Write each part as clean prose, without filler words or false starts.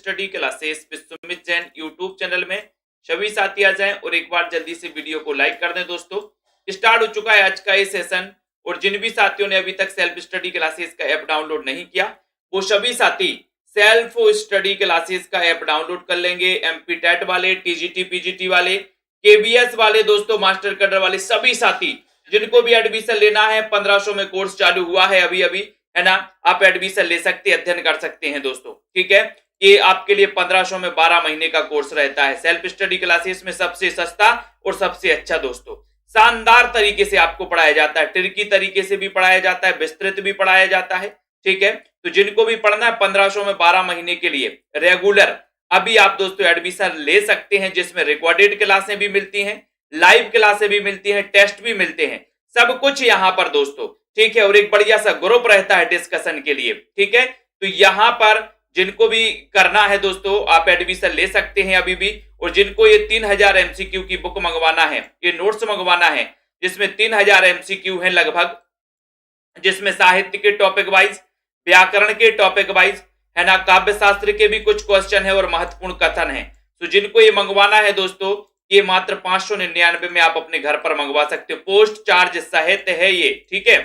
Study classes with Sumit Jain YouTube channel में सभी साथी आ जाएं और एक बार जल्दी से वीडियो को लाइक कर दें। दोस्तों स्टार्ट हो चुका है आज का ये सेशन और जिन भी साथियों ने अभी तक सेल्फ स्टडी क्लासेस का ऐप डाउनलोड नहीं किया वो सभी साथी सेल्फ स्टडी क्लासेस का ऐप डाउनलोड कर लेंगे। एमपी टेट वाले, टीजीटी पीजीटी वाले, केबीएस वाले, दोस्तों मास्टर कैडर वाले सभी साथी जिनको भी एडमिशन लेना है 1500 में कोर्स चालू हुआ है अभी है ना, आप एडमिशन ले सकते हैं, अध्ययन कर सकते हैं दोस्तों। ठीक है, ये आपके लिए 1500 में 12 महीने का कोर्स रहता है। सेल्फ स्टडी क्लासेस में सबसे सस्ता और सबसे अच्छा दोस्तों, शानदार तरीके से आपको पढ़ाया जाता है, ट्रिकी तरीके से भी पढ़ाया जाता है, विस्तृत भी पढ़ाया जाता है। ठीक है, तो जिनको भी पढ़ना है 1500 में 12 महीने के लिए रेगुलर अभी आप दोस्तों एडमिशन ले सकते हैं, जिसमें रिकॉर्डेड क्लासें भी मिलती हैं, लाइव क्लासें भी मिलती हैं, टेस्ट भी मिलते हैं, सब कुछ यहां पर दोस्तों। ठीक है, और एक बढ़िया सा ग्रुप रहता है डिस्कशन के लिए। ठीक है, तो यहां पर जिनको भी करना है दोस्तों आप एडमिशन ले सकते हैं अभी भी। और जिनको ये 3000 एमसीक्यू की बुक मंगवाना है, ये नोट्स मंगवाना है जिसमें 3000 एमसीक्यू है लगभग, जिसमें साहित्य के टॉपिक वाइज, व्याकरण के टॉपिक वाइज है ना, काव्य शास्त्र के भी कुछ क्वेश्चन है और महत्वपूर्ण कथन है। तो जिनको ये मंगवाना है दोस्तों, ये मात्र 599 में आप अपने घर पर मंगवा सकते हो, पोस्ट चार्ज सहित है ये। ठीक है,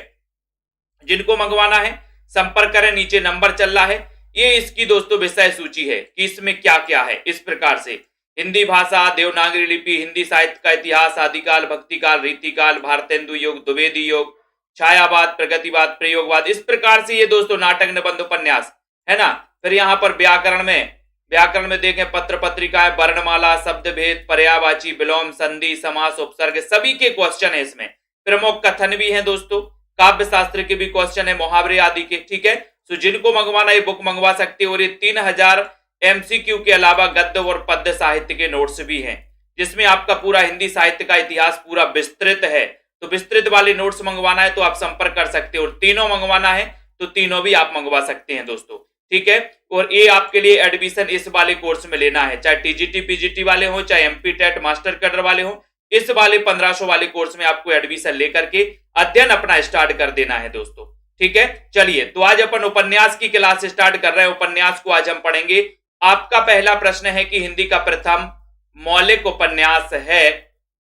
जिनको मंगवाना है संपर्क करें, नीचे नंबर चल रहा है। ये इसकी दोस्तों विषय सूची है कि इसमें क्या क्या है। इस प्रकार से हिंदी भाषा, देवनागरी लिपि, हिंदी साहित्य का इतिहास, आदिकाल, भक्तिकाल, रीतिकाल, भारतेंदु योग, द्विवेदी योग, छायावाद, प्रगतिवाद, प्रयोगवाद, इस प्रकार से ये दोस्तों नाटक, निबंध, उपन्यास है ना। फिर यहाँ पर व्याकरण में देखें पत्र पत्रिकाएं, वर्णमाला, शब्द भेद, पर्यायवाची, विलोम, संधि, समास, उपसर्ग, सभी के क्वेश्चन है इसमें। प्रमुख कथन भी है दोस्तों, काव्य शास्त्र के भी क्वेश्चन है, मुहावरे आदि के। ठीक है, तो जिनको मंगवाना ये बुक मंगवा सकते हो। और ये 3000 एमसीक्यू के अलावा गद्य और पद्य साहित्य के नोट्स भी हैं, जिसमें आपका पूरा हिंदी साहित्य का इतिहास पूरा विस्तृत है। तो विस्तृत वाले नोट्स मंगवाना है तो आप संपर्क कर सकते हो, और तीनों मंगवाना है तो तीनों भी आप मंगवा सकते हैं दोस्तों। ठीक है, और ये आपके लिए एडमिशन इस वाले कोर्स में लेना है, चाहे टीजीटी पीजीटी वाले हो, चाहे एमपी टेट मास्टर कैडर वाले हो, इस वाले 1500 वाले कोर्स में आपको एडमिशन लेकर के अध्ययन अपना स्टार्ट कर देना है दोस्तों। ठीक है, चलिए तो आज अपन उपन्यास की क्लास स्टार्ट कर रहे हैं। उपन्यास को आज हम पढ़ेंगे। आपका पहला प्रश्न है कि हिंदी का प्रथम मौलिक उपन्यास है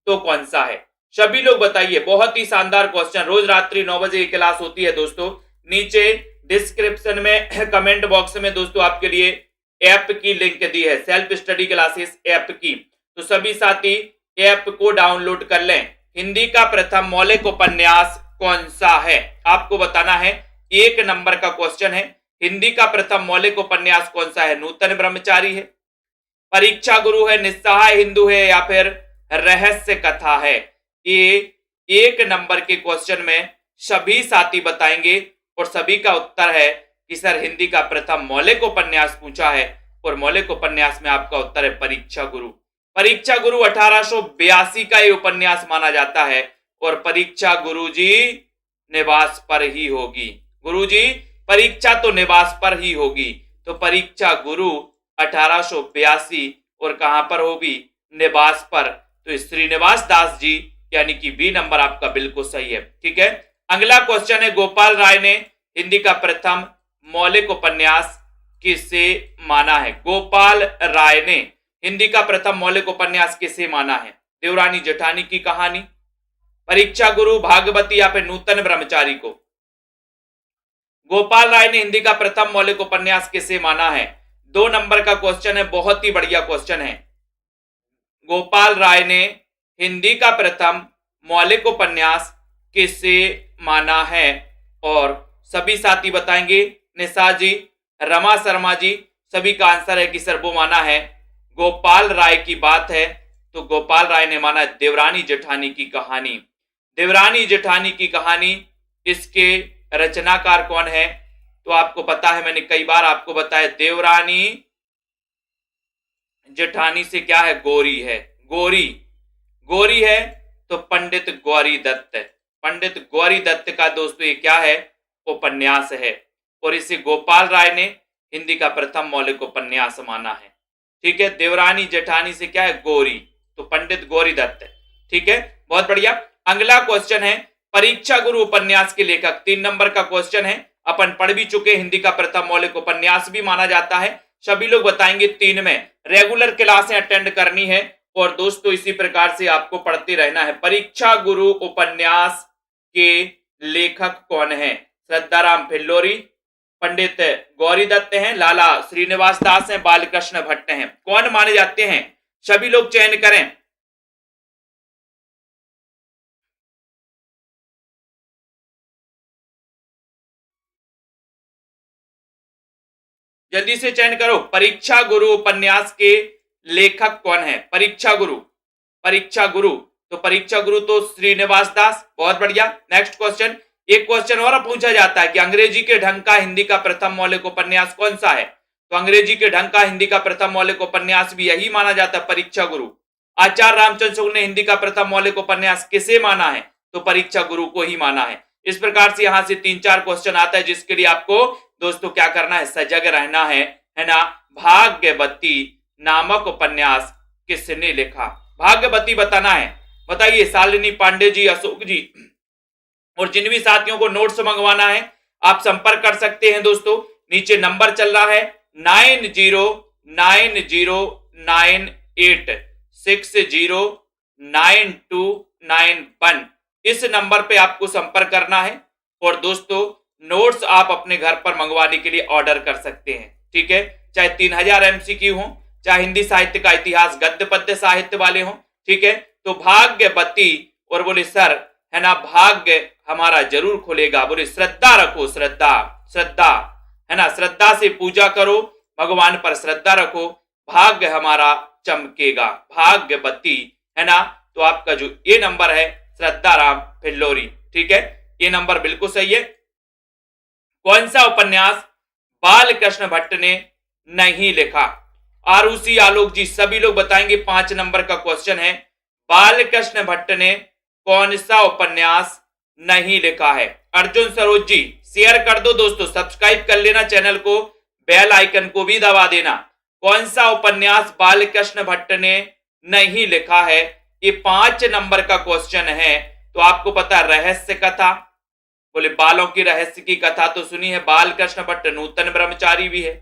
तो कौन सा है? सभी लोग बताइए, बहुत ही शानदार क्वेश्चन। रोज रात्रि 9 बजे क्लास होती है दोस्तों। नीचे डिस्क्रिप्शन में कमेंट बॉक्स में दोस्तों आपके लिए ऐप की लिंक दी है, सेल्फ स्टडी क्लासेस ऐप की। तो सभी साथी ऐप को डाउनलोड कर लें। हिंदी का प्रथम मौलिक उपन्यास कौन सा है आपको बताना है। 1 नंबर का क्वेश्चन है, हिंदी का प्रथम मौलिक उपन्यास कौन सा है? नूतन ब्रह्मचारी है, परीक्षा गुरु है, निस्सहाय हिंदू है, या फिर रहस्य कथा है? ये 1 नंबर के क्वेश्चन में सभी साथी बताएंगे और सभी का उत्तर है कि सर हिंदी का प्रथम मौलिक उपन्यास पूछा है, और मौलिक उपन्यास में आपका उत्तर है परीक्षा गुरु। परीक्षा गुरु 1882 का ये उपन्यास माना जाता है, और परीक्षा गुरुजी निवास पर ही होगी। गुरुजी परीक्षा तो निवास पर ही होगी, तो परीक्षा गुरु 1882 और कहां पर होगी? निवास पर। तो श्रीनिवास दास जी, यानी कि बी नंबर आपका बिल्कुल सही है। ठीक है, अगला क्वेश्चन है, गोपाल राय ने हिंदी का प्रथम मौलिक उपन्यास किसे माना है? गोपाल राय ने हिंदी का प्रथम मौलिक उपन्यास किसे माना है? देवरानी जेठानी की कहानी, परीक्षा गुरु, भागवती, या फिर नूतन ब्रह्मचारी को? गोपाल राय ने हिंदी का प्रथम मौलिक उपन्यास किसे माना है? 2 नंबर का क्वेश्चन है, बहुत ही बढ़िया क्वेश्चन है। गोपाल राय ने हिंदी का प्रथम मौलिक उपन्यास किसे माना है? और सभी साथी बताएंगे, निशा जी, रमा शर्मा जी, सभी का आंसर है कि सर वो माना है गोपाल राय की बात है। तो गोपाल राय ने माना देवरानी जेठानी की कहानी। देवरानी जेठानी की कहानी, इसके रचनाकार कौन है? तो आपको पता है, मैंने कई बार आपको बताया, देवरानी जेठानी से क्या है? गौरी है। गौरी है तो पंडित गौरी दत्त। पंडित गौरी दत्त का दोस्तों ये क्या है? उपन्यास है, और इसे गोपाल राय ने हिंदी का प्रथम मौलिक उपन्यास माना है। ठीक है, देवरानी जेठानी से क्या है? गौरी, तो पंडित गौरी दत्त। ठीक है, बहुत बढ़िया। अगला क्वेश्चन है, परीक्षा गुरु उपन्यास के लेखक। 3 नंबर का क्वेश्चन है, अपन पढ़ भी चुके, हिंदी का प्रथम मौलिक उपन्यास भी माना जाता है, सभी लोग बताएंगे 3 में। रेगुलर क्लासें अटेंड करनी है और दोस्तों इसी प्रकार से आपको पढ़ते रहना है। परीक्षा गुरु उपन्यास के लेखक कौन है? श्रद्धाराम फिल्लोरी, पंडित गौरी दत्त हैं, लाला श्रीनिवास दास हैं, बालकृष्ण भट्ट हैं। कौन माने जाते हैं? सभी लोग चयन करें। जल्दी से चयन करो। परीक्षा गुरु उपन्यास के लेखक कौन है? परीक्षा गुरु, परीक्षा गुरु, तो परीक्षा गुरु तो श्रीनिवास दास। बहुत बढ़िया। Next question. एक क्वेश्चन और पूछा जाता है कि अंग्रेजी के ढंग का हिंदी का प्रथम मौलिक उपन्यास कौन सा है? तो अंग्रेजी के ढंग का हिंदी का प्रथम मौलिक उपन्यास भी यही माना जाता है, परीक्षा गुरु। आचार्य रामचंद्र शुक्ल ने हिंदी का प्रथम मौलिक उपन्यास किसे माना है? तो परीक्षा गुरु को ही माना है। इस प्रकार से यहां से 3-4 क्वेश्चन आता है जिसके लिए आपको दोस्तों क्या करना है? सजग रहना है ना। भाग्यवती नामक उपन्यास किसने लिखा? भाग्यवती बताना है। बताइए। शालिनी पांडे जी, अशोक जी। और जिन भी साथियों को नोट्स मंगवाना है आप संपर्क कर सकते हैं दोस्तों। नीचे नंबर चल रहा है 909098609291। इस नंबर पे आपको संपर्क करना है और दोस्तों नोट्स आप अपने घर पर मंगवाने के लिए ऑर्डर कर सकते हैं। ठीक है। चाहे 3000 MCQ हो, चाहे हिंदी साहित्य का इतिहास गद्य पद्य साहित्य वाले हो। ठीक है। तो भाग्यवती और बोले सर है ना, भाग्य हमारा जरूर खुलेगा। बोले श्रद्धा रखो, श्रद्धा, श्रद्धा है ना, श्रद्धा से पूजा करो, भगवान पर श्रद्धा रखो, भाग्य हमारा चमकेगा। भाग्यवती है ना। तो आपका जो ये नंबर है श्रद्धाराम फिल्लोरी। ठीक है। ये नंबर बिल्कुल सही है। कौन सा उपन्यास बालकृष्ण भट्ट ने नहीं लिखा? आरुषि, आलोक जी, सभी लोग बताएंगे। 5 नंबर का क्वेश्चन है। बालकृष्ण भट्ट ने कौन सा उपन्यास नहीं लिखा है? अर्जुन सरोज जी शेयर कर दो दोस्तों, सब्सक्राइब कर लेना चैनल को, बेल आइकन को भी दबा देना। कौन सा उपन्यास बालकृष्ण भट्ट ने नहीं लिखा है? ये 5 नंबर का क्वेश्चन है। तो आपको पता रहस्य कथा, बोले बालों की रहस्य की कथा तो सुनी है। बालकृष्ण भट्ट नूतन ब्रह्मचारी भी है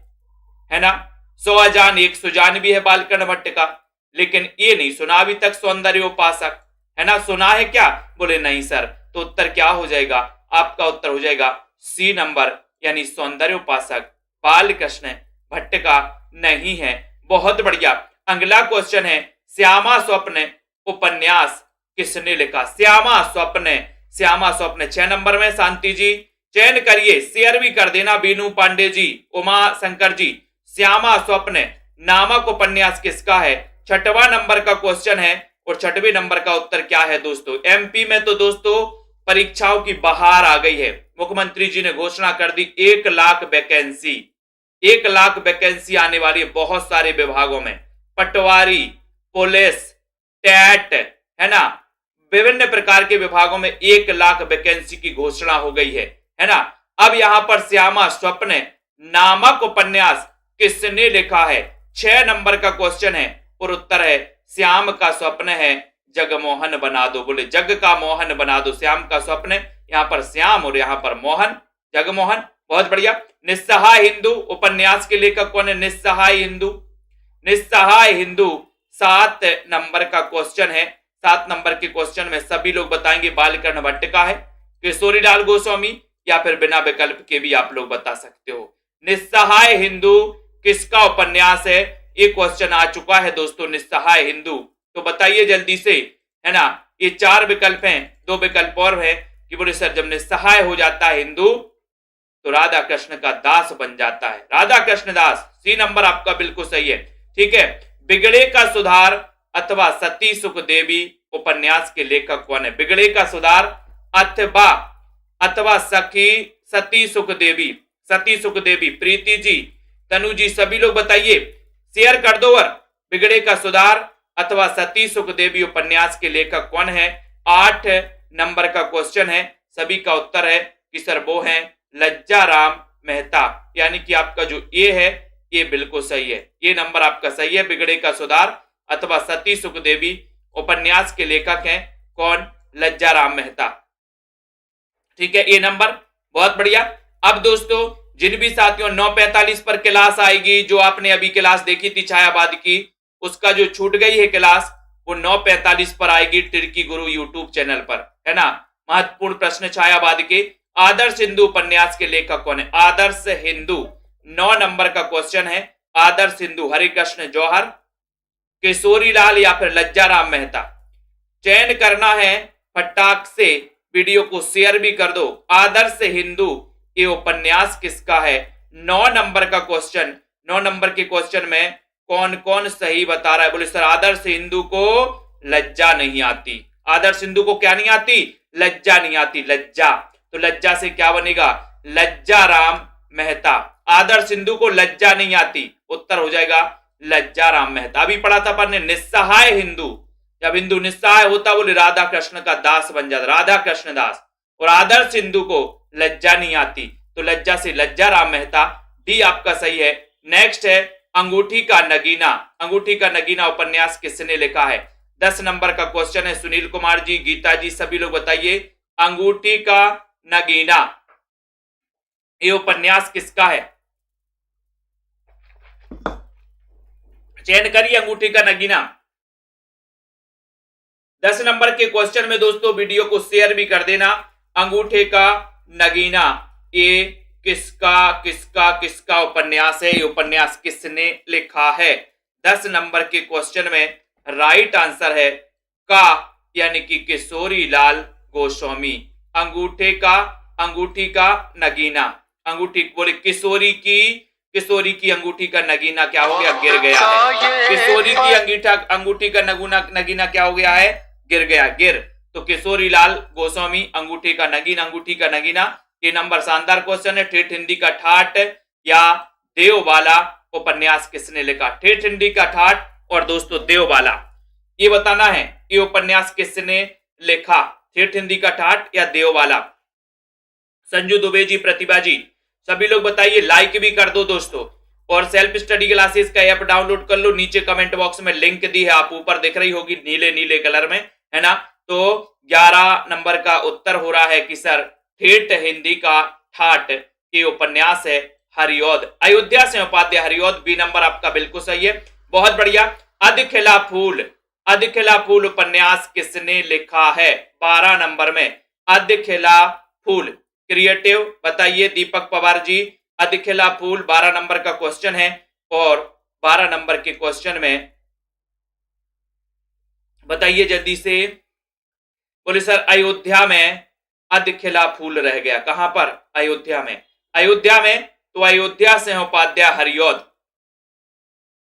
ना। 100 अजान 1 सुजान भी है बालकृष्ण भट्ट का। लेकिन ये नहीं सुना अभी तक सौंदर्योपासक, है ना। सुना है क्या? बोले नहीं सर। तो उत्तर क्या हो जाएगा? आपका उत्तर हो जाएगा सी नंबर, यानी सौंदर्योपासक बालकृष्ण भट्ट का नहीं है। बहुत बढ़िया। अगला क्वेश्चन है श्यामा स्वप्न उपन्यास किसने लिखा? श्यामा स्वप्न, श्यामा स्वप्न 6 नंबर में। शांति जी चयन करिए, शेयर भी कर देना। बीनू पांडे जी, उमा शंकर जी, श्यामा स्वप्न नामक उपन्यास किसका है? 6वां नंबर का क्वेश्चन है। और 6वें नंबर का उत्तर क्या है दोस्तों? एमपी में तो दोस्तों परीक्षाओं की बहार आ गई है। मुख्यमंत्री जी ने घोषणा कर दी 1 लाख वैकेंसी, 1 लाख वैकेंसी आने वाली है बहुत सारे विभागों में। पटवारी, पुलिस, टैट, है ना, विभिन्न प्रकार के विभागों में 1 लाख वैकेंसी की घोषणा हो गई है ना। अब यहां पर श्यामा स्वप्न नामक उपन्यास किसने लिखा है? 6 नंबर का क्वेश्चन है और उत्तर है श्याम का स्वप्न है जगमोहन बना दो। बोले जग का मोहन बना दो। श्याम का स्वप्न, यहां पर श्याम और यहां पर मोहन, जगमोहन। बहुत बढ़िया। निस्सहाय हिंदू उपन्यास के लेखक कौन है? निस्सहाय हिंदू, निस्सहाय हिंदू 7 नंबर का क्वेश्चन है। 7 नंबर के क्वेश्चन में सभी लोग बताएंगे बालकृष्ण भट्ट का है, किशोरीलाल गोस्वामी, या फिर बिना विकल्प के भी आप लोग बता सकते हो। निस्सहाय हिंदू किसका उपन्यास है? ये क्वेश्चन आ चुका है दोस्तों। निस्सहाय हिंदू, तो बताइए जल्दी से, है ना। ये 4 विकल्प हैं, 2 विकल्प और हैं कि बोले सर जब निस्सहाय हो जाता है हिंदू तो राधा कृष्ण का दास बन जाता है। राधा कृष्ण दास, सी नंबर आपका बिल्कुल सही है। ठीक है। बिगड़े का सुधार अथवा सती सुखदेवी उपन्यास के लेखक कौन है? बिगड़े का सुधार अथवा सती सुखदेवी, सती सुखदेवी। प्रीति जी, तनु जी, सभी लोग बताइए, शेयर कर दो। और बिगड़े का सुधार अथवा सती सुखदेवी उपन्यास के लेखक कौन है? 8 नंबर का क्वेश्चन है। सभी का उत्तर है कि सर वो है लज्जाराम मेहता, यानी कि आपका जो ए है ये बिल्कुल सही है। ये नंबर आपका सही है। बिगड़े का सुधार अथवा सती सुखदेवी उपन्यास के लेखक हैं कौन? लज्जाराम मेहता। ठीक है। ये नंबर बहुत बढ़िया। अब दोस्तों जिन भी साथियों 9:45 पर क्लास आएगी, जो आपने अभी क्लास देखी थी छायावाद की, उसका जो छूट गई है क्लास वो 9:45 पर आएगी टिर्की गुरु यूट्यूब चैनल पर, है ना। महत्वपूर्ण प्रश्न छायावाद के, आदर्श हिंदू उपन्यास के लेखक कौन है? आदर्श हिंदू 9 नंबर का क्वेश्चन है। आदर्श हिंदू हरिकृष्ण जौहर, किशोरीलाल या फिर लज्जाराम मेहता। चयन करना है, फटाक से वीडियो को शेयर भी कर दो। आदर्श हिंदू ये उपन्यास किसका है? 9 नंबर का क्वेश्चन। 9 नंबर के क्वेश्चन में कौन कौन सही बता रहा है? बोले सर आदर्श हिंदू को लज्जा नहीं आती। आदर्श हिंदू को क्या नहीं आती? लज्जा नहीं आती, लज्जा। तो लज्जा से क्या बनेगा? लज्जाराम मेहता। आदर्श हिंदू को लज्जा नहीं आती, उत्तर हो जाएगा लज्जाराम मेहता। अभी पढ़ा था अपन ने निस्सहाय हिंदू, जब हिंदू निस्सहाय होता बोले राधा कृष्ण का दास बन जाता, राधा कृष्ण दास। और आदर्श हिंदू को लज्जा नहीं आती, तो लज्जा से लज्जाराम मेहता। डी आपका सही है। नेक्स्ट है अंगूठी का नगीना। अंगूठी का नगीना उपन्यास किसने लिखा है? 10 नंबर का क्वेश्चन है। सुनील कुमार जी, गीता जी, सभी लोग बताइए अंगूठी का नगीना ये उपन्यास किसका है? चयन करिए अंगूठी का नगीना। 10 नंबर के क्वेश्चन में दोस्तों वीडियो को शेयर भी कर देना। अंगूठे का नगीना ये किसका किसका किसका उपन्यास है? ये उपन्यास किसने लिखा है? 10 नंबर के क्वेश्चन में राइट आंसर है का, यानी कि किशोरीलाल गोस्वामी। अंगूठी का नगीना। अंगूठी बोले किशोरी की अंगूठी का नगीना क्या हो गया? गिर गया है। किशोरी की अंगूठी का नगीना क्या हो गया है? गिर गया, गिर। तो किशोरीलाल गोस्वामी अंगूठी का नगीना। ये नंबर शानदार क्वेश्चन है। ठेठ हिंदी का ठाठ या देवबाला उपन्यास किसने लिखा? ठेठ हिंदी का ठाठ और दोस्तों देवबाला, ये बताना है ये उपन्यास किसने लिखा? ठेठ हिंदी का ठाठ या देवबाला? संजू दुबे जी, प्रतिभा जी, सभी लोग बताइए। लाइक भी कर दो दोस्तों, और सेल्फ स्टडी क्लासेस का ऐप डाउनलोड कर लो। नीचे कमेंट बॉक्स में लिंक दी है, आप ऊपर दिख रही होगी नीले नीले कलर में, है ना। तो 11 नंबर का उत्तर हो रहा है कि सर ठेठ हिंदी का ठाठ ये उपन्यास है हरिऔध। अयोध्या से उपाध्याय हरिऔध। बी नंबर आपका बिल्कुल सही है, बहुत बढ़िया। अधखिला फूल उपन्यास किसने लिखा है? 12 नंबर में अधखिला फूल। क्रिएटिव बताइए दीपक पवार जी। अधखिला फूल 12 नंबर का क्वेश्चन है, और 12 नंबर के क्वेश्चन में बताइए जल्दी से। बोले सर अयोध्या में अधखिला फूल रह गया। कहां पर? अयोध्या में। तो अयोध्या से उपाध्याय हरिऔध।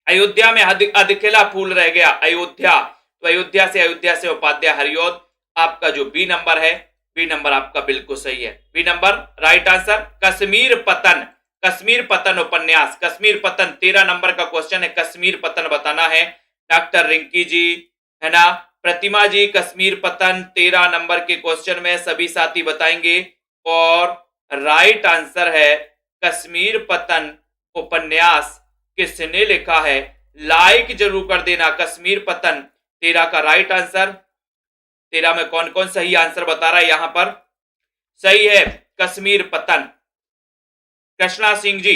अयोध्या में अधखिला फूल रह गया, अयोध्या। तो अयोध्या से उपाध्याय हरिऔध। आपका जो बी नंबर है, बी नंबर आपका बिल्कुल सही है। B number right answer. Kashmir पतन उपन्यास। कश्मीर पतन 13 नंबर का क्वेश्चन है। कश्मीर पतन बताना है। डॉक्टर रिंकी जी, है ना, प्रतिमा जी, कश्मीर पतन 13 नंबर के क्वेश्चन में सभी साथी बताएंगे, और राइट आंसर है कश्मीर पतन उपन्यास किसने लिखा है? लाइक जरूर कर देना। कश्मीर पतन 13 का राइट आंसर। 13 में कौन कौन सही आंसर बता रहा है? यहां पर सही है कश्मीर पतन। कृष्णा सिंह जी,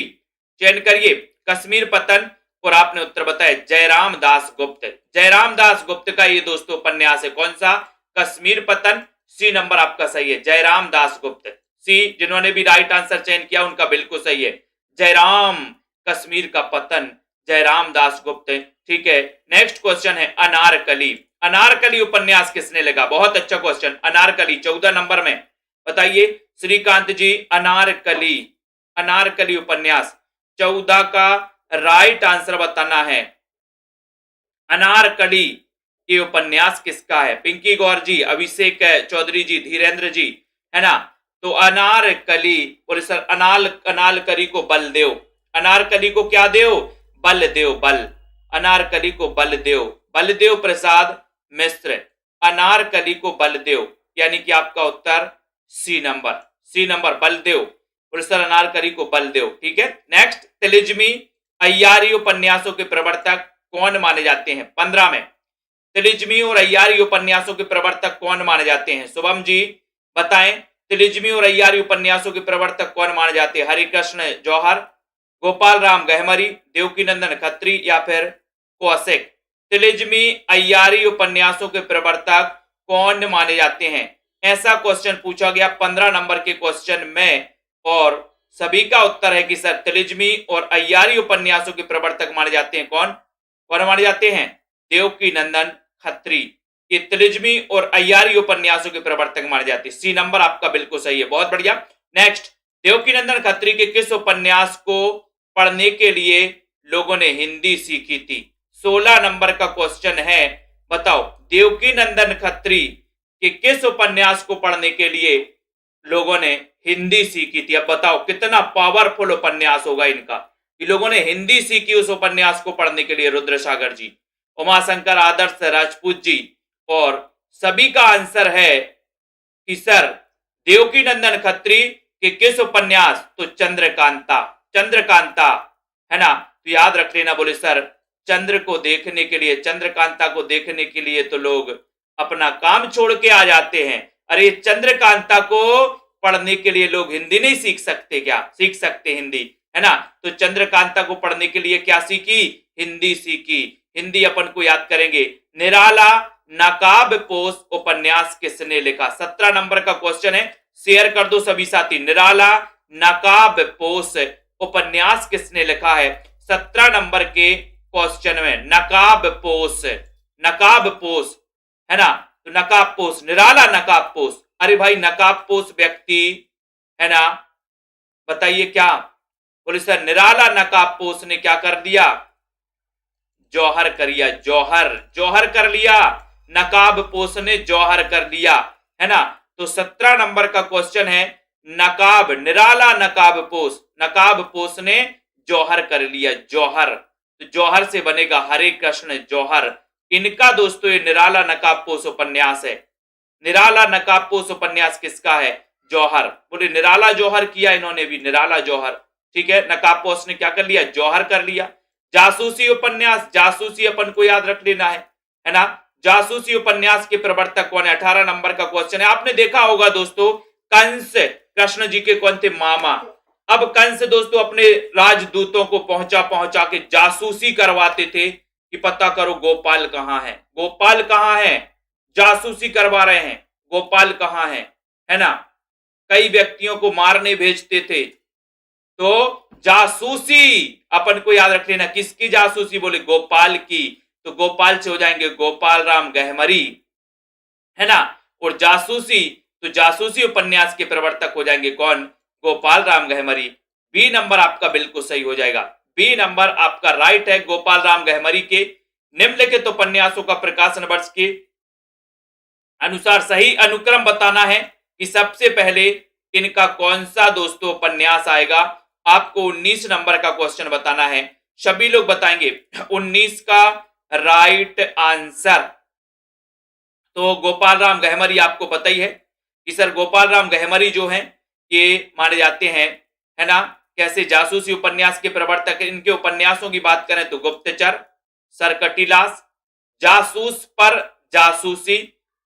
चयन करिए कश्मीर पतन, और आपने उत्तर बताया जयराम दास गुप्त। जयराम दास गुप्त का ये दोस्तों उपन्यास है। कौन सा? कश्मीर पतन। सी नंबर आपका सही है, जयराम दास गुप्त। सी, जिन्होंने भी राइट आंसर चयन किया उनका बिल्कुल सही है। जयराम, कश्मीर का पतन, जयराम दास गुप्त। ठीक है, नेक्स्ट क्वेश्चन है अनारकली उपन्यास किसने लिखा? बहुत अच्छा क्वेश्चन। अनारकली 14 नंबर में बताइए श्रीकांत जी। अनारकली उपन्यास 14 का राइट आंसर बताना है। अनारकली ये उपन्यास किसका है? पिंकी गौर जी, अभिषेक चौधरी जी, धीरेन्द्र जी, है ना। तो अनारकली, बोले सर अनारकली को बल देव। अनारकली को क्या देव? बल देव, बल। अनारकली को बल देव, बलदेव प्रसाद मिश्र। अनारकली को बलदेव, यानी कि आपका उत्तर सी नंबर बलदेव। बोले सर अनारकली को बलदेव। ठीक है, नेक्स्ट तिलिस्मी अय्यारी उपन्यासों के प्रवर्तक कौन माने जाते हैं? 15 में तिलिस्मी और अय्यारी उपन्यासों के प्रवर्तक कौन माने जाते हैं? शुभम जी बताएं तिलिस्मी और अय्यारी उपन्यासों के प्रवर्तक कौन माने जाते हैं? हरिकृष्ण जौहर, गोपाल राम गहमरी, देवकीनंदन खत्री या फिर कौशिक? तिलिस्मी अय्यारी उपन्यासों के प्रवर्तक कौन माने जाते हैं? ऐसा क्वेश्चन पूछा गया 15 नंबर के क्वेश्चन में और सभी का उत्तर है कि सर तिलिस्मी और अय्यारी उपन्यासों के प्रवर्तक माने जाते हैं कौन? कौन माने जाते हैं? देवकीनंदन खत्री। ये तिलिस्मी और अय्यारी उपन्यासों के प्रवर्तक माने जाते हैं। सी नंबर आपका बिल्कुल सही है, बहुत बढ़िया। नेक्स्ट, देवकीनंदन खत्री के किस उपन्यास को पढ़ने के लिए लोगों ने हिंदी सीखी थी? 16 नंबर का क्वेश्चन है, बताओ देवकीनंदन खत्री के किस उपन्यास को पढ़ने के लिए लोगों ने हिंदी सीखी थी? अब बताओ कितना पावरफुल उपन्यास होगा इनका कि लोगों ने हिंदी सीखी उस उपन्यास को पढ़ने के लिए। रुद्रसागर जी, उमाशंकर आदर्श राजपूत जी, और सभी का आंसर है कि सर देवकीनंदन खत्री के किस उपन्यास? तो चंद्रकांता। चंद्रकांता है ना, तो याद रख लेना। बोले सर चंद्र को देखने के लिए, चंद्रकांता को देखने के लिए तो लोग अपना काम छोड़ के आ जाते हैं। अरे चंद्रकांता को पढ़ने के लिए लोग हिंदी नहीं सीख सकते क्या? सीख सकते हिंदी, है ना। तो चंद्रकांता को पढ़ने के लिए क्या सीखी? हिंदी सीखी। हिंदी अपन को याद करेंगे। निराला नकाबपोश उपन्यास किसने लिखा? 17 नंबर का क्वेश्चन है, शेयर कर दो सभी साथी। निराला नकाबपोश उपन्यास किसने लिखा है? 17 नंबर के क्वेश्चन में नकाबपोश, नकाबपोश है ना, तो नकाबपोश, निराला नकाबपोश। अरे भाई नकाबपोश व्यक्ति है ना, बताइए क्या? बोले सर निराला नकाबपोश ने क्या कर दिया? जौहर कर लिया, जौहर, जौहर कर लिया। नकाबपोश ने जौहर कर लिया, है ना। तो 17 नंबर का क्वेश्चन है, नकाब, निराला नकाबपोश, नकाबपोश ने जौहर कर लिया, जौहर। तो जौहर से बनेगा हरे कृष्ण जौहर। इनका दोस्तों ये निराला नकाबपोश उपन्यास है। निराला नकाबपोश उपन्यास किसका है? जौहर। बोले निराला जौहर किया इन्होंने भी, निराला जौहर, ठीक है। नकाबपोश ने क्या कर लिया? जौहर कर लिया। जासूसी उपन्यास, जासूसी अपन को याद रख लेना है ना। जासूसी उपन्यास के प्रवर्तक कौन है? 18 नंबर का क्वेश्चन है। आपने देखा होगा दोस्तों, कंस कृष्ण जी के कौन थे? मामा। अब कंस दोस्तों अपने राजदूतों को पहुंचा पहुंचा के जासूसी करवाते थे कि पता करो गोपाल कहां है, गोपाल कहां है। जासूसी करवा रहे हैं, गोपाल कहां है ना। कई व्यक्तियों को मारने भेजते थे। तो जासूसी अपन को याद रख लेना, किसकी जासूसी? बोले गोपाल की। तो गोपाल से हो जाएंगे गोपाल राम गहमरी, है ना। और जासूसी, तो जासूसी उपन्यास के प्रवर्तक हो जाएंगे कौन? गोपाल राम गहमरी। बी नंबर आपका बिल्कुल सही हो जाएगा। बी नंबर आपका राइट है। गोपाल राम गहमरी के निम्नलिखित उपन्यासों का प्रकाशन वर्ष के अनुसार सही अनुक्रम बताना है कि सबसे पहले इनका कौन सा दोस्तों उपन्यास आएगा। आपको 19 नंबर का क्वेश्चन बताना है, सभी लोग बताएंगे 19 का राइट आंसर। तो गोपाल राम गहमरी आपको पता ही है कि सर गोपाल राम गहमरी जो हैं ये माने जाते हैं, है ना, कैसे जासूसी उपन्यास के प्रवर्तक। इनके उपन्यासों की बात करें तो गुप्तचर, सरकटीलास, जासूस पर जासूसी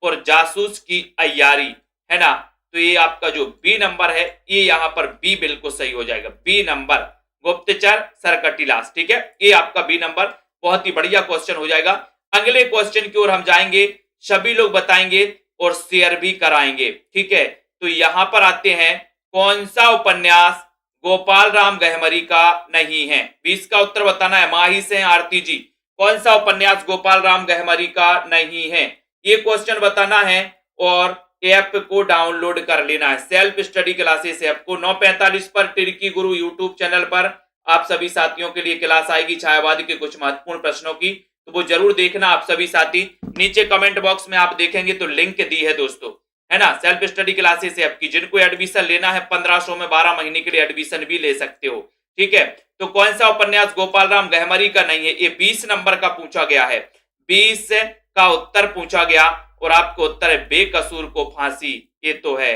और जासूस की अय्यारी, है ना। तो ये आपका जो बी नंबर है, ये यहां पर बी बिल्कुल सही हो जाएगा। बी नंबर गुप्तचर सरकटीलास, ठीक है, ये आपका बी नंबर बहुत ही बढ़िया क्वेश्चन हो जाएगा। अगले क्वेश्चन की ओर हम जाएंगे, सभी लोग बताएंगे और शेयर भी कराएंगे, ठीक है। तो यहां पर आते हैं, कौन सा उपन्यास गोपाल राम गहमरी का नहीं है? 20 का उत्तर बताना है। माही से आरती जी, कौन सा उपन्यास गोपाल राम गहमरी का नहीं है? ये क्वेश्चन बताना है और ऐप को डाउनलोड कर लेना है। सेल्फ स्टडी क्लासेस ऐप को 9:45 पर टिर्की गुरु यूट्यूब चैनल पर आप सभी साथियों के लिए क्लास आएगी छायावाद के कुछ महत्वपूर्ण प्रश्नों की, तो वो जरूर देखना आप सभी साथी। नीचे कमेंट बॉक्स में आप देखेंगे तो लिंक दी है दोस्तों, है ना, सेल्फ स्टडी क्लासेस ऐप की। जिनको एडमिशन लेना है 1500 में 12 महीने के लिए एडमिशन भी ले सकते हो, ठीक है। तो कौन सा उपन्यास गोपाल राम गहमरी का नहीं है? ये 20 नंबर का पूछा गया है, 20 का उत्तर पूछा गया और आपको उत्तर है बेकसूर को फांसी। ये तो है।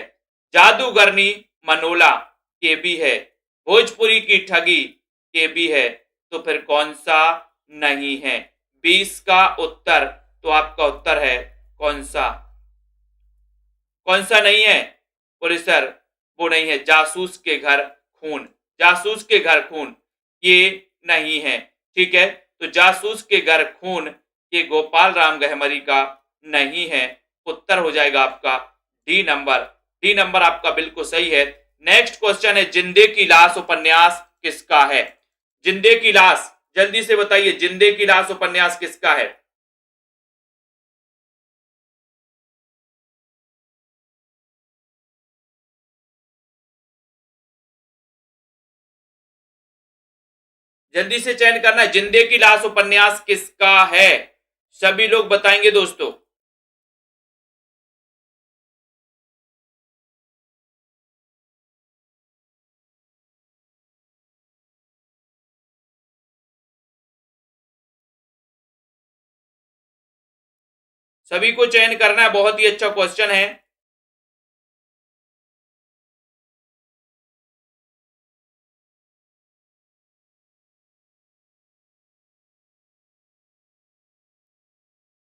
जादूगरनी मनोला, ये भी है। भोजपुरी की ठगी, ये भी है। तो फिर कौन सा नहीं है? 20 का उत्तर, तो आपका उत्तर है कौन सा? कौन सा नहीं है? बोले सर वो नहीं है, जासूस के घर खून, जासूस के घर खून ये नहीं है। ठीक है, तो जासूस के घर खून ये गोपाल राम गहमरी का नहीं है। उत्तर हो जाएगा आपका डी नंबर। डी नंबर आपका बिल्कुल सही है। नेक्स्ट क्वेश्चन है, जिंदे की लाश उपन्यास किसका है? जिंदे की लाश, जल्दी से बताइए, जिंदे की लाश उपन्यास किसका है? जल्दी से चयन करना है, जिंदे की लाश उपन्यास किसका है? सभी लोग बताएंगे दोस्तों। सभी को चयन करना है, बहुत ही अच्छा क्वेश्चन है।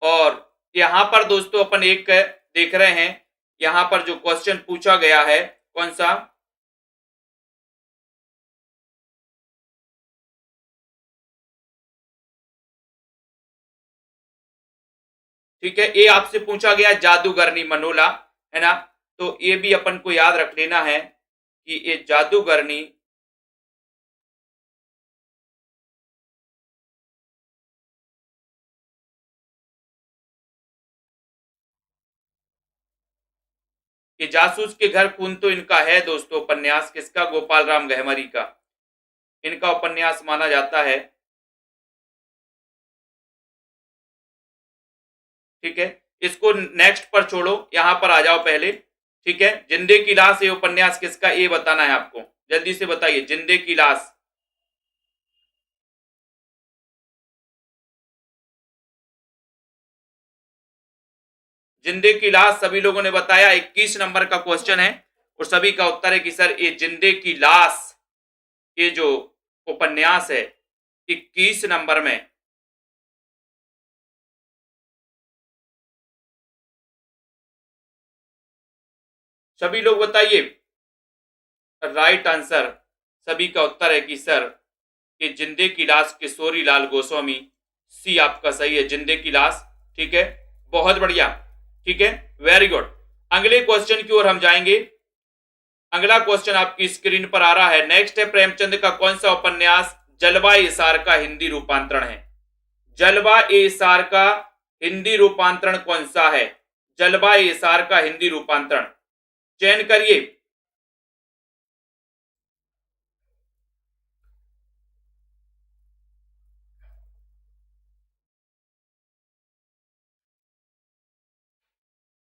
और यहां पर दोस्तों अपन एक देख रहे हैं, यहां पर जो क्वेश्चन पूछा गया है, कौन सा? ठीक है, ये आपसे पूछा गया जादूगरनी मनोला, है ना? तो ये भी अपन को याद रख लेना है कि ये जादूगरनी, ये जासूस के घर खून तो इनका है दोस्तों उपन्यास, किसका? गोपाल राम गहमरी का, इनका उपन्यास माना जाता है। ठीक है, इसको नेक्स्ट पर छोड़ो, यहां पर आ जाओ पहले। ठीक है, जिंदे की लाश ये उपन्यास किसका, ये बताना है आपको। जल्दी से बताइए, जिंदे की लाश। जिंदे की लाश सभी लोगों ने बताया, 21 नंबर का क्वेश्चन है और सभी का उत्तर है कि सर ये जिंदे की लाश, ये जो उपन्यास है 21 नंबर में। सभी लोग बताइए, राइट आंसर सभी का उत्तर है कि सर ये जिंदे की लाश किशोरी लाल गोस्वामी, सी आपका सही है, जिंदे की लाश। ठीक है, बहुत बढ़िया। ठीक है, वेरी गुड। अगले क्वेश्चन की ओर हम जाएंगे। अगला क्वेश्चन आपकी स्क्रीन पर आ रहा है। नेक्स्ट है, प्रेमचंद का कौन सा उपन्यास जलवा इसार का हिंदी रूपांतरण है? जलवा इसार का हिंदी रूपांतरण कौन सा है? जलवा इसार का हिंदी रूपांतरण चयन करिए।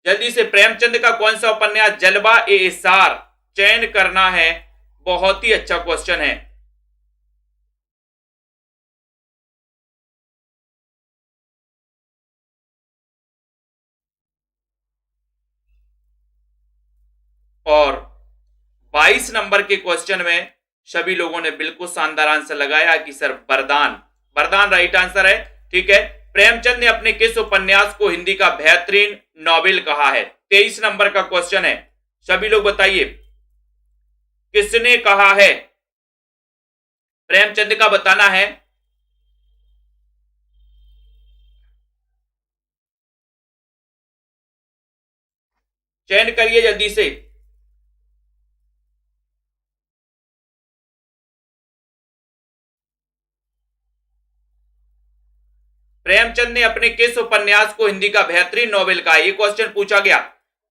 जल्दी से, प्रेमचंद का कौन सा उपन्यास जलवा ए इसार चयन करना है? बहुत ही अच्छा क्वेश्चन है। और 22 नंबर के क्वेश्चन में सभी लोगों ने बिल्कुल शानदार आंसर लगाया कि सर वरदान, वरदान राइट आंसर है। ठीक है, प्रेमचंद ने अपने किस उपन्यास को हिंदी का बेहतरीन नॉवेल कहा है? 23 नंबर का क्वेश्चन है, सभी लोग बताइए किसने कहा है? प्रेमचंद का बताना है। चयन करिए जल्दी से। प्रेमचंद ने अपने किस उपन्यास को हिंदी का बेहतरीन नॉवेल कहा? ये क्वेश्चन पूछा गया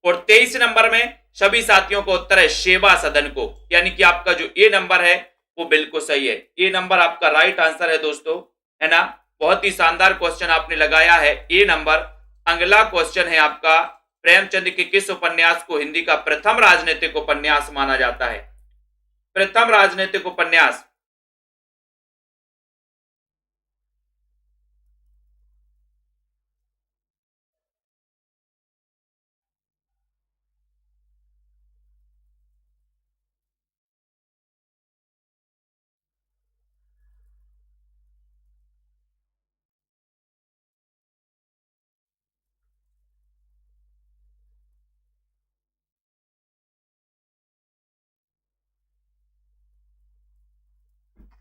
और 23 नंबर में सभी साथियों को उत्तर है शेबा सदन को, यानी कि आपका जो ए नंबर है वो बिल्कुल सही है। ए नंबर आपका राइट आंसर है दोस्तों, है ना? बहुत ही शानदार क्वेश्चन आपने लगाया है, ए नंबर। अगला क्वेश्चन है आपका, प्रेमचंद के किस उपन्यास को हिंदी का प्रथम राजनीतिक उपन्यास माना जाता है? प्रथम राजनीतिक उपन्यास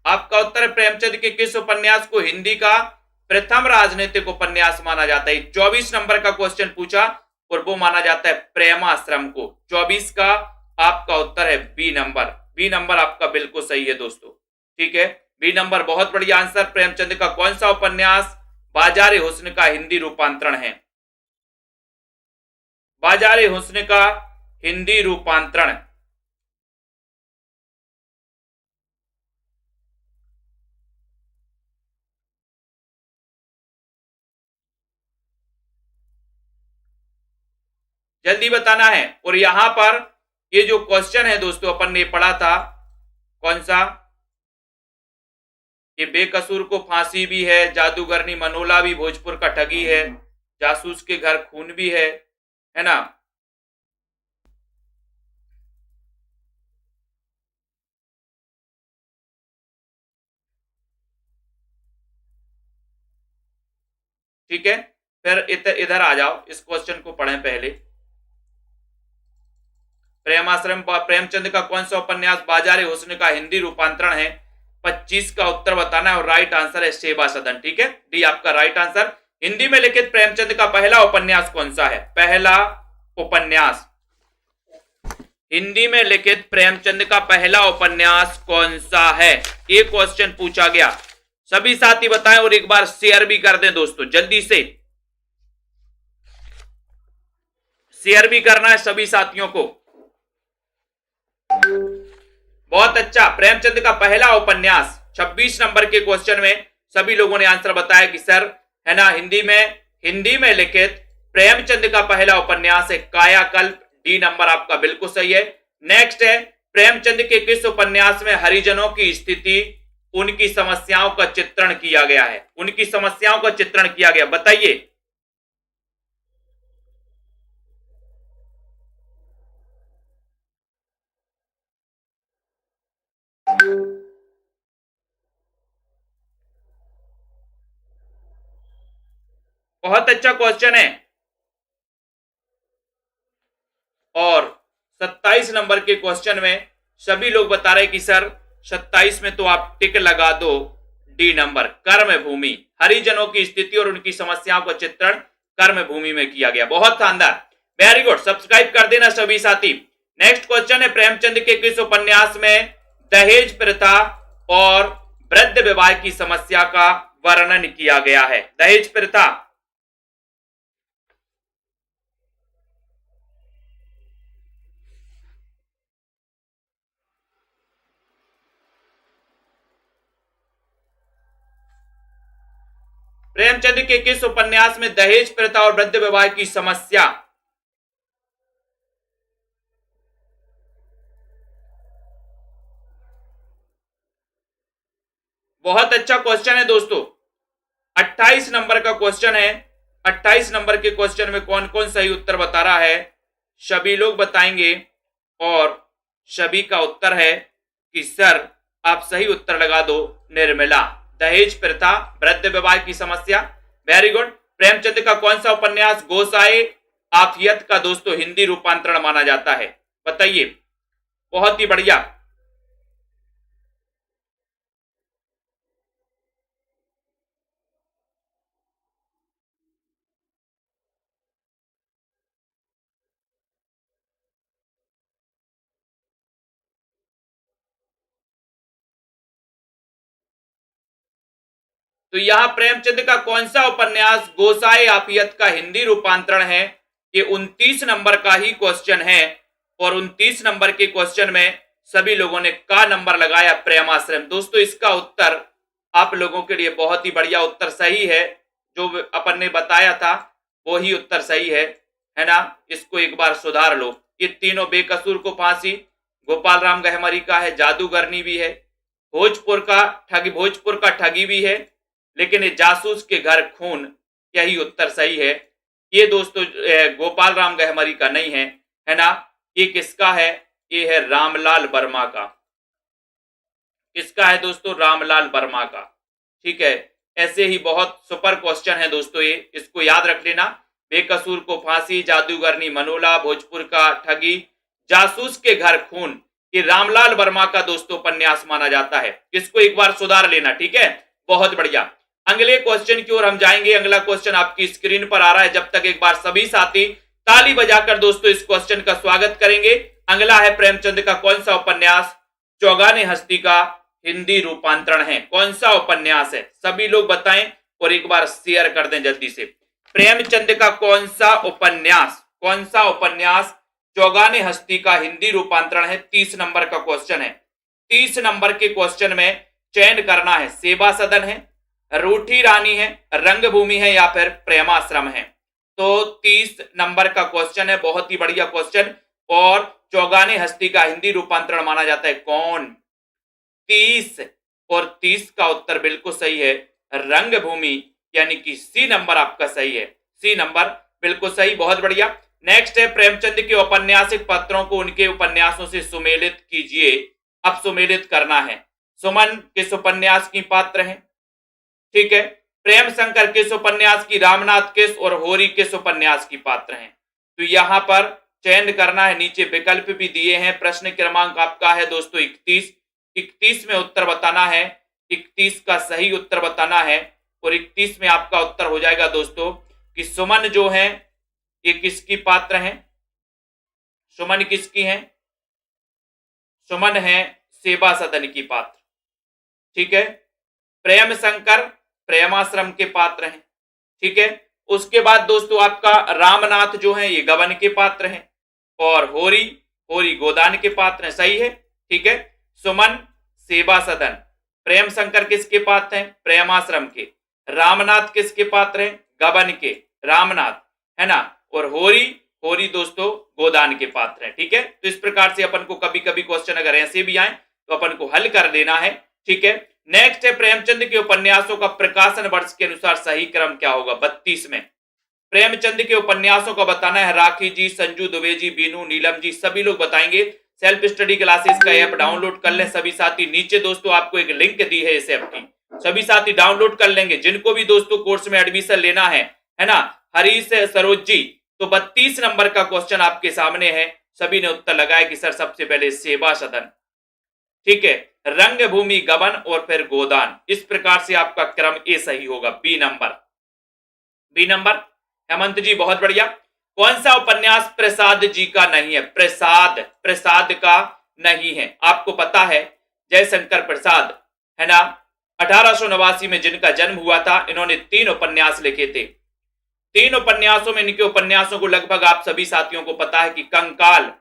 आपका उत्तर है प्रेमचंद के किस उपन्यास को हिंदी का प्रथम राजनीतिक उपन्यास माना जाता है? 24 नंबर का क्वेश्चन पूछा और वो माना जाता है प्रेमाश्रम को। 24 का आपका उत्तर है बी नंबर। बी नंबर आपका बिल्कुल सही है दोस्तों, ठीक है, बी नंबर बहुत बढ़िया आंसर। प्रेमचंद का कौन सा उपन्यास बाजारे हुस्न का हिंदी रूपांतरण है? बाजारे हुस्न का हिंदी रूपांतरण। जल्दी बताना है। और यहां पर ये जो क्वेश्चन है दोस्तों अपन ने पढ़ा था, कौन सा, ये बेकसूर को फांसी भी है, जादूगरनी मनोला भी भोजपुर का ठगी है, जासूस के घर खून भी है ना? ठीक है, फिर इधर आ जाओ, इस क्वेश्चन को पढ़ें पहले। प्रेमाश्रम प्रेमचंद का कौन सा उपन्यास बाजारे हुस्न का हिंदी रूपांतरण है? 25 का उत्तर बताना है और राइट आंसर है सेवा सदन। ठीक है, डी आपका राइट आंसर। हिंदी में लिखित प्रेमचंद का पहला उपन्यास कौन सा है? पहला उपन्यास हिंदी में लिखित प्रेमचंद का पहला उपन्यास कौन सा है? ये क्वेश्चन पूछा गया। सभी साथी बताएं और एक बार शेयर भी कर दें दोस्तों, जल्दी से शेयर भी करना है सभी साथियों को। बहुत अच्छा, प्रेमचंद का पहला उपन्यास 26 नंबर के क्वेश्चन में सभी लोगों ने आंसर बताया कि सर, है ना, हिंदी में लिखित प्रेमचंद का पहला उपन्यास है कायाकल्प। डी नंबर आपका बिल्कुल सही है। नेक्स्ट है, प्रेमचंद के किस उपन्यास में हरिजनों की स्थिति, उनकी समस्याओं का चित्रण किया गया है? उनकी समस्याओं का चित्रण किया गया, बताइए। बहुत अच्छा क्वेश्चन है। और 27 नंबर के क्वेश्चन में सभी लोग बता रहे कि सर 27 में तो आप टिक लगा दो, डी नंबर कर्म भूमि, हरिजनों की स्थिति और उनकी समस्याओं का चित्रण कर्म भूमि में किया गया। बहुत शानदार, वेरी गुड, सब्सक्राइब कर देना सभी साथी। नेक्स्ट क्वेश्चन है, प्रेमचंद के किस उपन्यास में दहेज प्रथा और वृद्ध विवाह की समस्या का वर्णन किया गया है? दहेज प्रथा, प्रेमचंद के किस उपन्यास में दहेज प्रथा और वृद्ध विवाह की समस्या? बहुत अच्छा क्वेश्चन है दोस्तों, 28 नंबर का क्वेश्चन है। 28 नंबर के क्वेश्चन में कौन कौन सही उत्तर बता रहा है? सभी लोग बताएंगे और सभी का उत्तर है कि सर आप सही उत्तर लगा दो, निर्मला, दहेज प्रथा वृद्ध विवाह की समस्या। Very good. प्रेमचंद का कौन सा उपन्यास गोसाए आफियत का दोस्तों हिंदी रूपांतरण माना जाता है? बताइए। बहुत ही बढ़िया, तो यहां प्रेमचंद का कौन सा उपन्यास गोसाए आफियत का हिंदी रूपांतरण है? ये 29 नंबर का ही क्वेश्चन है और 29 नंबर के क्वेश्चन में सभी लोगों ने का नंबर लगाया, प्रेमाश्रम। दोस्तों इसका उत्तर आप लोगों के लिए बहुत ही बढ़िया उत्तर सही है, जो अपन ने बताया था वो ही उत्तर सही है ना? इसको एक बार सुधार लो। ये तीनों बेकसूर को फांसी गोपाल राम गहमरी का है, जादूगरनी भी है, भोजपुर का ठगी भी है, लेकिन ये जासूस के घर खून, यही उत्तर सही है। ये दोस्तों गोपाल राम गहमरी का नहीं है ना? ये किसका है? ये है रामलाल वर्मा का। किसका है दोस्तों? रामलाल वर्मा का। ठीक है, ऐसे ही बहुत सुपर क्वेश्चन है दोस्तों, ये इसको याद रख लेना। बेकसूर को फांसी, जादूगरनी मनोला, भोजपुर का ठगी, जासूस के घर खून, ये रामलाल वर्मा का दोस्तों उपन्यास माना जाता है। इसको एक बार सुधार लेना, ठीक है, बहुत बढ़िया। अगले क्वेश्चन की ओर हम जाएंगे। अगला क्वेश्चन आपकी स्क्रीन पर आ रहा है। जब तक एक बार सभी साथी ताली बजाकर दोस्तों इस क्वेश्चन का स्वागत करेंगे। अगला है प्रेमचंद का कौन सा उपन्यास चौगाने हस्ती का हिंदी रूपांतरण है? कौन सा उपन्यास है? सभी लोग बताएं और एक बार शेयर कर दें जल्दी से। प्रेमचंद का कौन सा उपन्यास चौगाने हस्ती का हिंदी रूपांतरण है? 30 नंबर का क्वेश्चन है। 30 नंबर के क्वेश्चन में चयन करना है, सेवा सदन है, रूठी रानी है, रंगभूमि है या फिर प्रेमाश्रम है। तो 30 नंबर का क्वेश्चन है, बहुत ही बढ़िया क्वेश्चन। और चौगाने हस्ती का हिंदी रूपांतरण माना जाता है कौन? 30 और 30 का उत्तर बिल्कुल सही है रंगभूमि, यानी कि सी नंबर आपका सही है। सी नंबर बिल्कुल सही, बहुत बढ़िया। नेक्स्ट है प्रेमचंद के औपन्यासिक पत्रों को उनके उपन्यासों से सुमेलित कीजिए। अब सुमेलित करना है। सुमन किस उपन्यास की पात्र है? ठीक है। प्रेम शंकर किस उपन्यास की, रामनाथ किस और होरी किस उपन्यास की पात्र हैं? तो यहां पर चयन करना है। नीचे विकल्प भी दिए हैं। प्रश्न क्रमांक आपका है दोस्तों 31। 31 में उत्तर बताना है। 31 का सही उत्तर बताना है और 31 में आपका उत्तर हो जाएगा दोस्तों कि सुमन जो है ये किसकी पात्र हैं? सुमन किसकी हैं? सुमन है सेवा सदन की पात्र। ठीक है। प्रेम शंकर प्रेमाश्रम के पात्र हैं। ठीक है। उसके बाद दोस्तों आपका रामनाथ जो है ये गबन के पात्र हैं और होरी गोदान के पात्र हैं। सही है। ठीक है। सुमन सेवा सदन, प्रेम शंकर किसके पात्र हैं? प्रेमाश्रम के। रामनाथ किसके पात्र हैं? गबन के, रामनाथ, है ना। और होरी दोस्तों गोदान के पात्र हैं। ठीक है। तो इस प्रकार से अपन को कभी कभी क्वेश्चन अगर ऐसे भी आए तो अपन को हल कर लेना है। ठीक है। नेक्स्ट है प्रेमचंद के उपन्यासों का प्रकाशन वर्ष के अनुसार सही क्रम क्या होगा? 32 में प्रेमचंद के उपन्यासों का बताना है। राखी जी, संजू दुबे जी, बीनू, नीलम जी सभी लोग बताएंगे। सेल्फ स्टडी क्लासेस का ऐप डाउनलोड कर लें सभी साथी। नीचे दोस्तों आपको एक लिंक दी है इस ऐप की, सभी साथी डाउनलोड कर लेंगे। जिनको भी दोस्तों कोर्स में एडमिशन लेना है ना, हरीश सरोज जी, तो 32 नंबर का क्वेश्चन आपके सामने है। सभी ने उत्तर लगाया कि सर सबसे पहले सेवा सदन, ठीक है, रंगभूमि, गबन और फिर गोदान। इस प्रकार से आपका क्रम ए सही होगा। बी नंबर हेमंत जी बहुत बढ़िया। कौन सा उपन्यास प्रसाद जी का नहीं है? प्रसाद का नहीं है। आपको पता है जयशंकर प्रसाद, है ना, 1889 में जिनका जन्म हुआ था, इन्होंने 3 उपन्यास लिखे थे। 3 उपन्यासों में, इनके उपन्यासों को लगभग आप सभी साथियों को पता है कि कंकाल,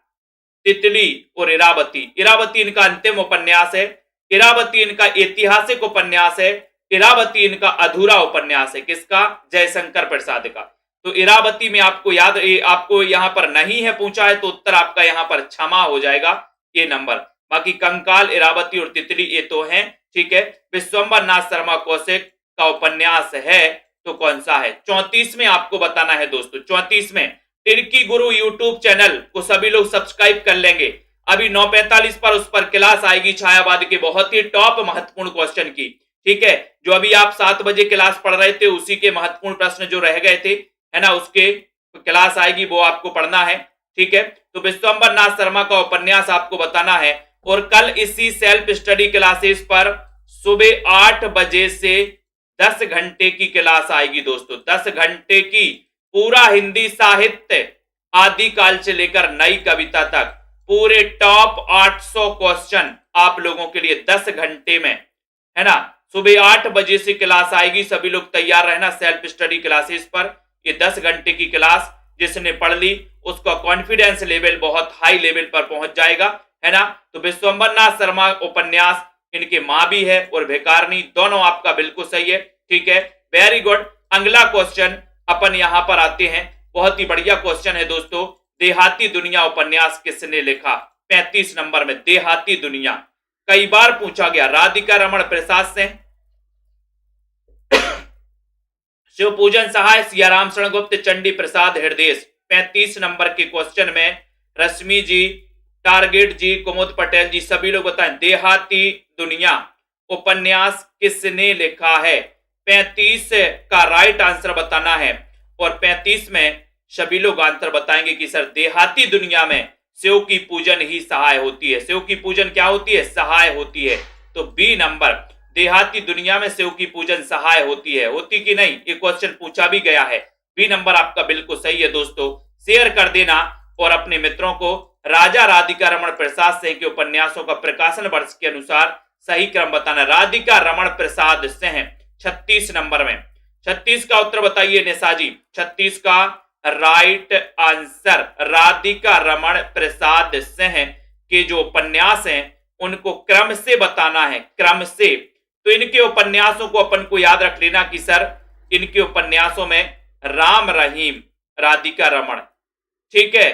तितली और इरावती। इरावती इनका अंतिम उपन्यास है। इरावती इनका ऐतिहासिक उपन्यास है। इरावती इनका अधूरा उपन्यास है। किसका? जयशंकर प्रसाद का। तो इरावती में आपको याद, आपको यहां पर नहीं है पूछा है तो उत्तर आपका यहां पर क्षमा हो जाएगा ये नंबर। बाकी कंकाल, इरावती और तितली ये तो हैं। ठीक है। विश्वंबर नाथ शर्मा कौशिक का उपन्यास है तो कौन सा है? 34 में आपको बताना है दोस्तों। 34 में तिरकी गुरु यूट्यूब चैनल को सभी लोग सब्सक्राइब कर लेंगे। अभी 9:45 पर उस पर क्लास आएगी छायावाद के बहुत ही टॉप महत्वपूर्ण क्वेश्चन की। ठीक है। जो अभी आप 7 बजे क्लास पढ़ रहे थे उसी के महत्वपूर्ण प्रश्न जो रह गए थे, है ना, उसके क्लास आएगी, वो आपको पढ़ना है। ठीक है। तो विश्वंबर नाथ शर्मा का उपन्यास आपको बताना है। और कल इसी सेल्फ स्टडी क्लासेस पर सुबह 8 बजे से 10 घंटे की क्लास आएगी दोस्तों। 10 घंटे की, पूरा हिंदी साहित्य आदिकाल से लेकर नई कविता तक पूरे टॉप 800 क्वेश्चन आप लोगों के लिए 10 घंटे में, है ना। सुबह 8 बजे से क्लास आएगी। सभी लोग तैयार रहना सेल्फ स्टडी क्लासेस पर। ये 10 घंटे की क्लास जिसने पढ़ ली उसका कॉन्फिडेंस लेवल बहुत हाई लेवल पर पहुंच जाएगा, है ना। तो विश्वंबर नाथ शर्मा उपन्यास, इनके मां भी है और भिखारनी, दोनों आपका बिल्कुल सही है। ठीक है, वेरी गुड। अगला क्वेश्चन अपन यहां पर आते हैं। बहुत ही बढ़िया क्वेश्चन है दोस्तों। देहाती दुनिया उपन्यास किसने लिखा? 35 नंबर में देहाती दुनिया कई बार पूछा गया। राधिका रमण प्रसाद से, शिव पूजन सहाय, सियाराम शरण गुप्त, चंडी प्रसाद हृदय। 35 नंबर के क्वेश्चन में रश्मि जी, टारगेट जी, कुमुद पटेल जी सभी लोग बताएं देहाती दुनिया उपन्यास किसने लिखा है? 35 का राइट आंसर बताना है। और 35 में सभी लोग आंसर बताएंगे कि सर देहाती दुनिया में सेव की पूजन ही सहाय होती है। सेव की पूजन क्या होती है? सहाय होती है। तो बी नंबर, देहाती दुनिया में सेव की पूजन सहाय होती है। होती कि नहीं, ये क्वेश्चन पूछा भी गया है। बी नंबर आपका बिल्कुल सही है दोस्तों। शेयर कर देना और अपने मित्रों को राजा राधिका रमण प्रसाद सिंह के उपन्यासों का प्रकाशन वर्ष के अनुसार सही क्रम बताना। राधिका रमण प्रसाद सिंह 36 नंबर में। 36 का उत्तर बताइए निशा जी। 36 का राइट आंसर राधिका रमण प्रसाद सिंह के जो उपन्यास हैं उनको क्रम से बताना है, क्रम से। तो इनके उपन्यासों को अपन को याद रख लेना कि सर इनके उपन्यासों में राम रहीम, राधिका रमण, ठीक है,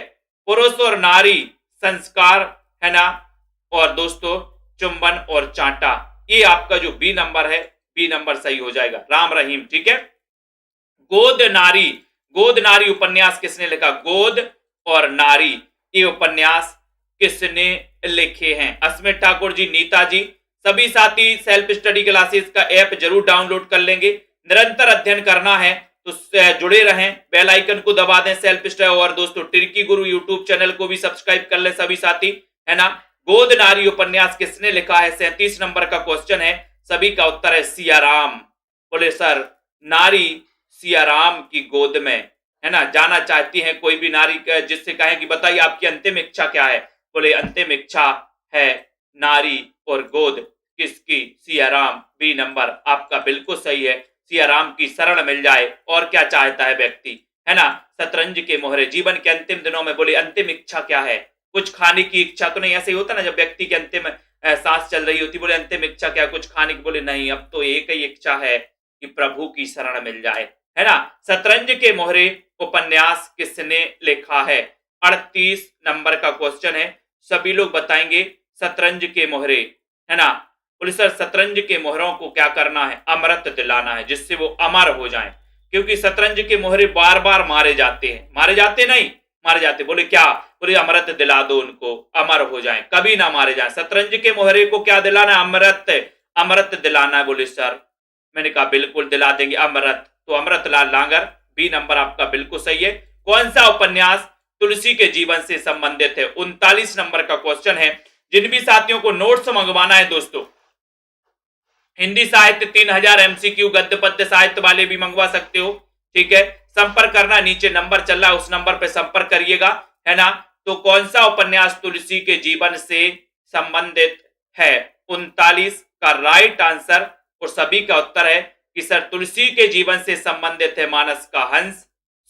पुरुष और नारी, संस्कार, है ना, और दोस्तों चुंबन और चांटा, ये आपका जो बी नंबर है, बी नंबर सही हो जाएगा, राम रहीम। ठीक है। गोद नारी, गोद नारी उपन्यास किसने लिखा? गोद और नारी ये उपन्यास किसने लिखे हैं? अस्मित ठाकुर जी, नीता जी। सभी साथी सेल्फ स्टडी क्लासेस का ऐप जरूर डाउनलोड कर लेंगे। निरंतर अध्ययन करना है तो जुड़े रहें, बेल आइकन को दबा दें सेल्फ स्टडी। और दोस्तों टिर्की गुरु यूट्यूब चैनल को भी सब्सक्राइब कर लें सभी साथी, है ना। गोद नारी उपन्यास किसने लिखा है? 37 नंबर का क्वेश्चन है। सभी का उत्तर है सियाराम। बोले सर नारी सियाराम की गोद में, है ना, जाना चाहती है कोई भी नारी, जिससे कहें कि बताइए आपकी अंतिम इच्छा क्या है? बोले अंतिम इच्छा है नारी और गोद किसकी? सियाराम। बी नंबर आपका बिल्कुल सही है। सियाराम की शरण मिल जाए और क्या चाहता है व्यक्ति, है ना। शतरंज के मोहरे, जीवन के अंतिम दिनों में बोले अंतिम इच्छा क्या है? कुछ खाने की इच्छा तो नहीं, ऐसे ही होता ना जब व्यक्ति की अंतिम सांस चल रही होती, बोले अंतिम इच्छा क्या? कुछ खाने की? बोले नहीं, अब तो एक ही इच्छा है कि प्रभु की शरण मिल जाए, है ना। शतरंज के मोहरे उपन्यास किसने लिखा है? 38 नंबर का क्वेश्चन है। सभी लोग बताएंगे शतरंज के मोहरे, है ना। बोले सर शतरंज के मोहरों को क्या करना है? अमृत दिलाना है, जिससे वो अमर हो जाएं। क्योंकि शतरंज के मोहरे बार बार मारे जाते हैं, मारे जाते नहीं, मारे जाते। बोले क्या? बोले अमृत दिला दो उनको, अमर हो जाएं, कभी ना मारे जाएं। शतरंज के मोहरे को क्या दिलाना है? अमृत, अमृत दिलाना है। बोले सर, मैंने कहा बिल्कुल दिला देंगे अमृत। तो अमृतलाल लांगर, बी नंबर आपका बिल्कुल सही है। कौन सा उपन्यास तुलसी के जीवन से संबंधित है? 39 नंबर का क्वेश्चन है। जिन भी साथियों को नोट्स मंगवाना है दोस्तों, हिंदी साहित्य 3000 एमसीक्यू, गद्य पद्य साहित्य वाले भी मंगवा सकते हो, ठीक है। संपर्क करना, नीचे नंबर चल रहा है उस नंबर पर संपर्क करिएगा, है ना। तो कौन सा उपन्यास तुलसी के जीवन से संबंधित है? 39 का राइट आंसर। और सभी का उत्तर है कि सर तुलसी के जीवन से संबंधित है मानस का हंस,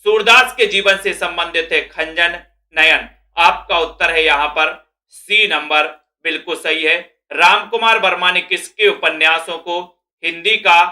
सूरदास के जीवन से संबंधित है खंजन नयन। आपका उत्तर है यहां पर सी नंबर, बिल्कुल सही है। रामकुमार वर्मा ने किसके उपन्यासों को हिंदी का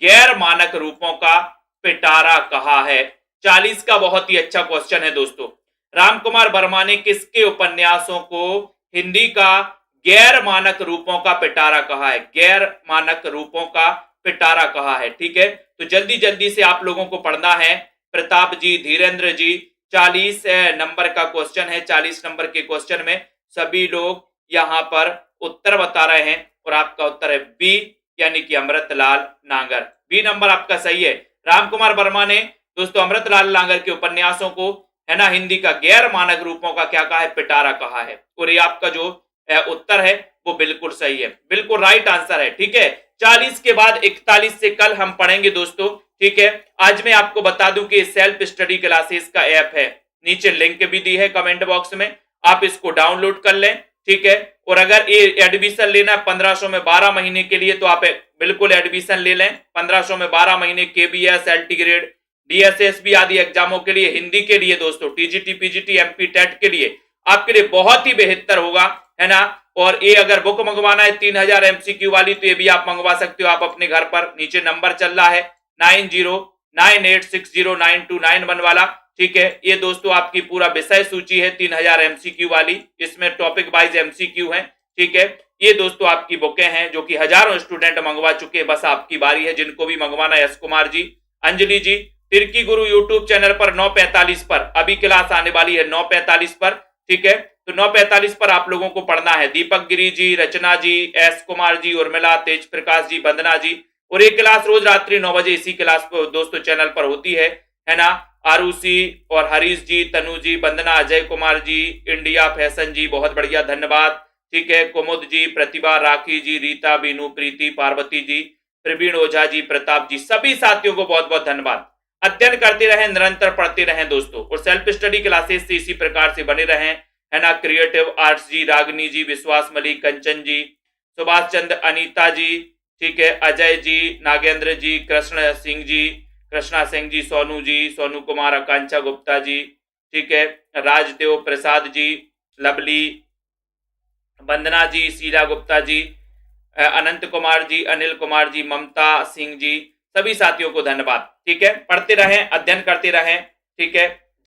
गैर मानक रूपों का पिटारा कहा है? 40 का बहुत ही अच्छा क्वेश्चन है दोस्तों। रामकुमार वर्मा ने किसके उपन्यासों को हिंदी का गैर मानक रूपों का पिटारा कहा है? गैर मानक रूपों का पिटारा कहा है, ठीक है। तो जल्दी जल्दी से आप लोगों को पढ़ना है। प्रताप जी, धीरेन्द्र जी, 40 नंबर का क्वेश्चन है। 40 नंबर के क्वेश्चन में सभी लोग यहां पर उत्तर बता रहे हैं और आपका उत्तर है बी, यानी कि अमृतलाल नांगर। बी नंबर आपका सही है। रामकुमार वर्मा ने दोस्तों अमृतलाल नांगर के उपन्यासों को, है ना, हिंदी का गैर मानक रूपों का क्या कहा है? पिटारा कहा है। और ये आपका जो उत्तर है वो बिल्कुल सही है, बिल्कुल राइट आंसर है, ठीक है। 40 के बाद 41 से कल हम पढ़ेंगे दोस्तों, ठीक है। आज मैं आपको बता दूं कि सेल्फ स्टडी क्लासेस का ऐप है, नीचे लिंक भी दी है कमेंट बॉक्स में, आप इसको डाउनलोड कर लें, ठीक है। और अगर ये एडमिशन लेना है 1500 में 12 महीने के लिए तो आप बिल्कुल एडमिशन ले लें। 1500 में 12 महीने केबीएस, एलटी ग्रेड, डीएसएसबी आदि एग्जामों के लिए, हिंदी के लिए दोस्तों, टीजीटी, पीजीटी, एमपी टेट के लिए आपके लिए बहुत ही बेहतर होगा, है ना। और ये अगर बुक मंगवाना है 3000 एमसीक्यू वाली तो ये भी आप मंगवा सकते हो आप अपने घर पर। नीचे नंबर चल रहा है 9098609291 वाला, ठीक है। ये दोस्तों आपकी पूरा विषय सूची है 3000 एमसीक्यू वाली, इसमें टॉपिक वाइज एमसीक्यू है, ठीक है। ये दोस्तों आपकी बुकें हैं जो कि हजारों स्टूडेंट मंगवा चुके हैं, बस आपकी बारी है। जिनको भी मंगवाना है, यश कुमार जी, अंजलि जी, तिर्की गुरु यूट्यूब चैनल पर 9:45 पर अभी क्लास आने वाली है, 9:45 पर, ठीक है। तो 9:45 पर आप लोगों को पढ़ना है। दीपक गिरी जी, रचना जी, एस कुमार जी, उर्मिला, तेज प्रकाश जी, वंदना जी। और एक क्लास रोज रात्रि 9 बजे इसी क्लास पर दोस्तों चैनल पर होती है ना। आरुषि और हरीश जी, तनु जी, वंदना, अजय कुमार जी, इंडिया फैशन जी, बहुत बढ़िया, धन्यवाद। ठीक है, कुमुद जी, प्रतिभा, राखी जी, रीता, बीनू, प्रीति, पार्वती जी, प्रवीण ओझा जी, प्रताप जी, सभी साथियों को बहुत बहुत धन्यवाद। अध्ययन करते रहें, निरंतर पढ़ते रहें दोस्तों, और सेल्फ स्टडी क्लासेस से इसी प्रकार से बने रहें, है ना। क्रिएटिव आर्ट्स जी, रागनी जी, विश्वास मलिक, कंचन जी, सुभाष चंद्र, अनीता जी, ठीक है, अजय जी, नागेंद्र जी, कृष्ण सिंह जी, कृष्णा सिंह जी, सोनू जी, सोनू कुमार, आकांक्षा गुप्ता जी, ठीक है, राजदेव प्रसाद जी, लवली, वंदना जी, शीला गुप्ता जी, अनंत कुमार जी, अनिल कुमार जी, ममता सिंह जी, सभी साथियों को धन्यवाद। ठीक है, पढ़ते रहें, अध्ययन करते रहें। ठीक है,